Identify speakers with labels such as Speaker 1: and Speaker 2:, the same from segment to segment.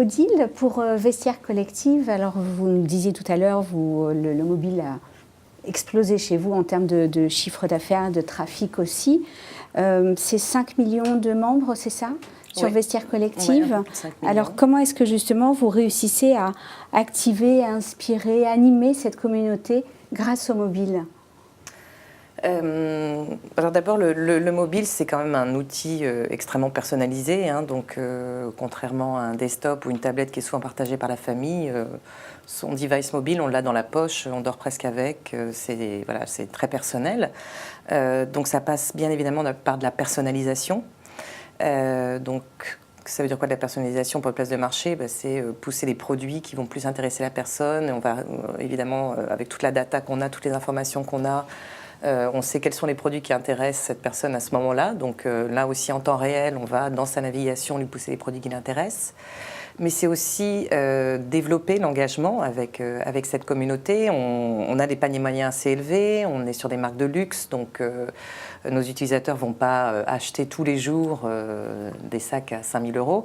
Speaker 1: deal pour Vestiaire Collective. Alors, vous nous disiez tout à l'heure, le mobile a explosé chez vous en termes de chiffre d'affaires, de trafic aussi. C'est 5 millions de membres, c'est ça, sur Vestiaire Collective? Alors, comment est-ce que justement vous réussissez à activer, à inspirer, à animer cette communauté grâce au mobile?
Speaker 2: Alors d'abord, le mobile, c'est quand même un outil extrêmement personnalisé. Donc, contrairement à un desktop ou une tablette qui est souvent partagée par la famille, son device mobile, on l'a dans la poche, on dort presque avec. C'est très personnel. Donc, ça passe bien évidemment par de la personnalisation. Donc, ça veut dire quoi de la personnalisation pour la place de marché? C'est pousser les produits qui vont plus intéresser la personne. On va évidemment, avec toute la data qu'on a, toutes les informations qu'on a, on sait quels sont les produits qui intéressent cette personne à ce moment-là. Donc là aussi, en temps réel, on va, dans sa navigation, lui pousser les produits qui l'intéressent. Mais c'est aussi développer l'engagement avec cette communauté. On a des paniers moyens assez élevés, on est sur des marques de luxe, donc nos utilisateurs ne vont pas acheter tous les jours des sacs à 5 000 €.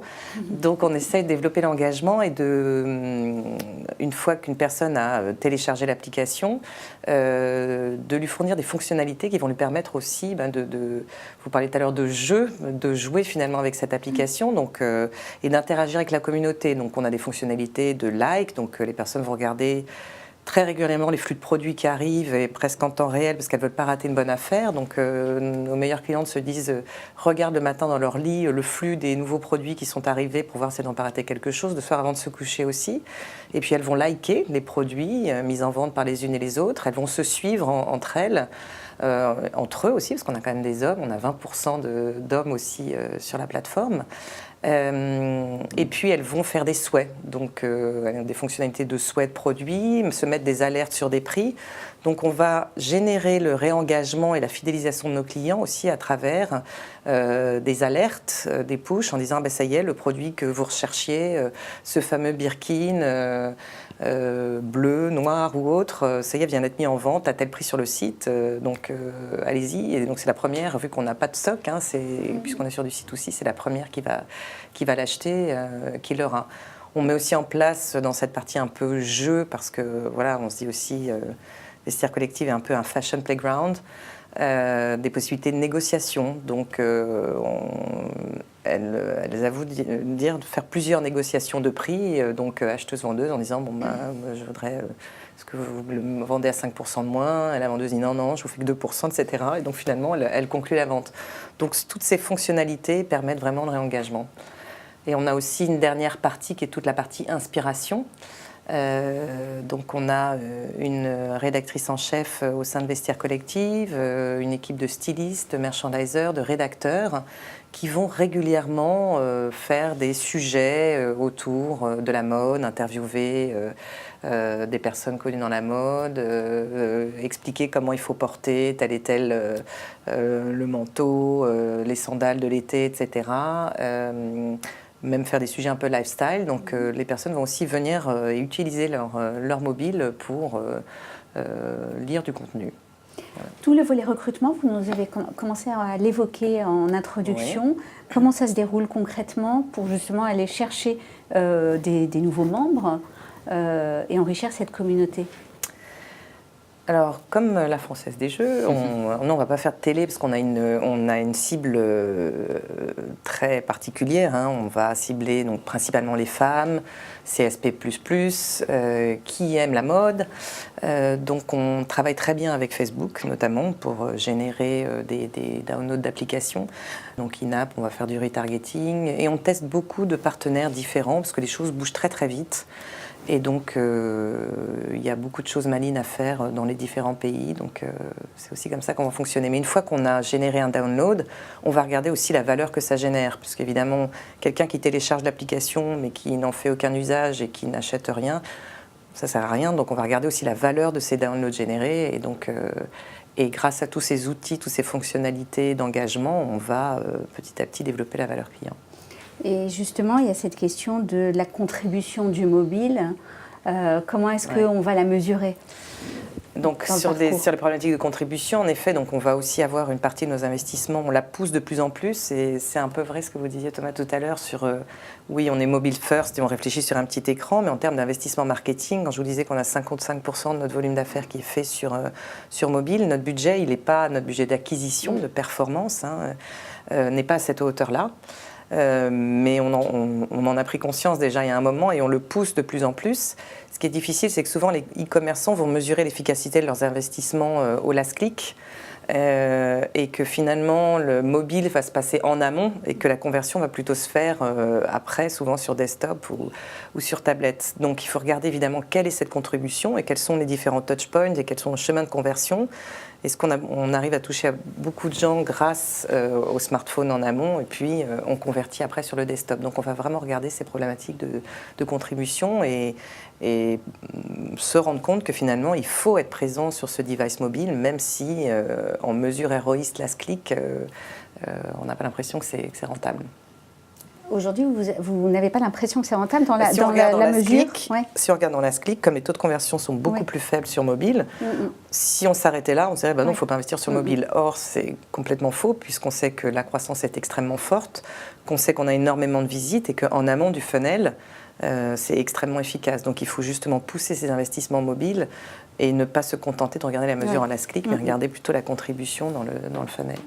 Speaker 2: Donc on essaie de développer l'engagement et une fois qu'une personne a téléchargé l'application, de lui fournir des fonctionnalités qui vont lui permettre aussi, vous parliez tout à l'heure de jeu, de jouer finalement avec cette application et d'interagir avec la communauté. Donc on a des fonctionnalités de like, donc les personnes vont regarder très régulièrement les flux de produits qui arrivent et presque en temps réel parce qu'elles ne veulent pas rater une bonne affaire. Donc nos meilleures clientes se disent regardent le matin dans leur lit le flux des nouveaux produits qui sont arrivés pour voir si elles n'ont pas raté quelque chose, le soir avant de se coucher aussi. Et puis elles vont liker les produits mis en vente par les unes et les autres. Elles vont se suivre entre elles. Entre eux aussi, parce qu'on a quand même des hommes, on a 20% d'hommes aussi sur la plateforme. Et puis elles vont faire des souhaits, donc des fonctionnalités de souhaits de produits, se mettre des alertes sur des prix. Donc on va générer le réengagement et la fidélisation de nos clients aussi à travers des alertes, des pushs en disant ça y est, le produit que vous recherchiez, ce fameux Birkin bleu, noir ou autre, ça y est, vient d'être mis en vente à tel prix sur le site, donc allez-y. Et donc c'est la première, vu qu'on n'a pas de stock, puisqu'on est sur du site aussi, c'est la première qui va l'acheter, qui l'aura. On met aussi en place dans cette partie un peu jeu, parce que voilà, on se dit aussi, Vestiaire Collective est un peu un fashion playground, des possibilités de négociation. Donc elles avouent de faire plusieurs négociations de prix, donc acheteuse-vendeuse en disant je voudrais, est-ce que vous me vendez à 5% de moins? Et la vendeuse dit non, je vous fais que 2%, etc. Et donc finalement, elle conclut la vente. Donc toutes ces fonctionnalités permettent vraiment le réengagement. Et on a aussi une dernière partie qui est toute la partie inspiration. Donc on a une rédactrice en chef au sein de Vestiaire Collective, une équipe de stylistes, de merchandisers, de rédacteurs qui vont régulièrement faire des sujets autour de la mode, interviewer des personnes connues dans la mode, expliquer comment il faut porter tel et tel le manteau, les sandales de l'été, etc. Même faire des sujets un peu lifestyle. Donc les personnes vont aussi venir et utiliser leur mobile pour lire du contenu.
Speaker 1: Voilà. Tout le volet recrutement, vous nous avez commencé à l'évoquer en introduction. Oui. Comment ça se déroule concrètement pour justement aller chercher des nouveaux membres et enrichir cette communauté?
Speaker 2: Alors, comme la Française des Jeux, on ne va pas faire de télé parce qu'on a une cible très particulière. On va cibler donc, principalement les femmes, CSP++, qui aiment la mode. Donc, on travaille très bien avec Facebook, notamment, pour générer des downloads d'applications. Donc, in-app, on va faire du retargeting. Et on teste beaucoup de partenaires différents parce que les choses bougent très, très vite. Et donc, il y a beaucoup de choses malines à faire dans les différents pays. Donc, c'est aussi comme ça qu'on va fonctionner. Mais une fois qu'on a généré un download, on va regarder aussi la valeur que ça génère. Puisqu'évidemment, quelqu'un qui télécharge l'application, mais qui n'en fait aucun usage et qui n'achète rien, ça ne sert à rien. Donc, on va regarder aussi la valeur de ces downloads générés. Et donc, grâce à tous ces outils, toutes ces fonctionnalités d'engagement, on va petit à petit développer la valeur client.
Speaker 1: Et justement, il y a cette question de la contribution du mobile. Comment est-ce qu'on va la mesurer ?
Speaker 2: Donc sur les problématiques de contribution, en effet, donc on va aussi avoir une partie de nos investissements, on la pousse de plus en plus, et c'est un peu vrai ce que vous disiez Thomas tout à l'heure sur, oui, on est mobile first et on réfléchit sur un petit écran, mais en termes d'investissement marketing, quand je vous disais qu'on a 55% de notre volume d'affaires qui est fait sur mobile, notre budget, il n'est pas, notre budget d'acquisition, de performance, n'est pas à cette hauteur-là. Mais on en a pris conscience déjà il y a un moment et on le pousse de plus en plus. Ce qui est difficile, c'est que souvent les e-commerçants vont mesurer l'efficacité de leurs investissements au last click et que finalement le mobile va se passer en amont et que la conversion va plutôt se faire après, souvent sur desktop ou sur tablette. Donc il faut regarder évidemment quelle est cette contribution et quels sont les différents touchpoints et quels sont les chemins de conversion. Est-ce qu'on arrive à toucher à beaucoup de gens grâce au smartphone en amont et puis on convertit après sur le desktop. Donc on va vraiment regarder ces problématiques de contribution et se rendre compte que finalement il faut être présent sur ce device mobile, même si en mesure héroïste last click, on n'a pas l'impression que c'est rentable.
Speaker 1: Aujourd'hui, vous n'avez pas l'impression que c'est rentable dans la mesure
Speaker 2: Si on regarde dans last click, comme les taux de conversion sont beaucoup plus faibles sur mobile, si on s'arrêtait là, on se dirait non, il ne faut pas investir sur mobile. Or, c'est complètement faux, puisqu'on sait que la croissance est extrêmement forte, qu'on sait qu'on a énormément de visites et qu'en amont du funnel, c'est extrêmement efficace. Donc il faut justement pousser ces investissements mobiles et ne pas se contenter de regarder la mesure en last click, mais regarder plutôt la contribution dans le funnel.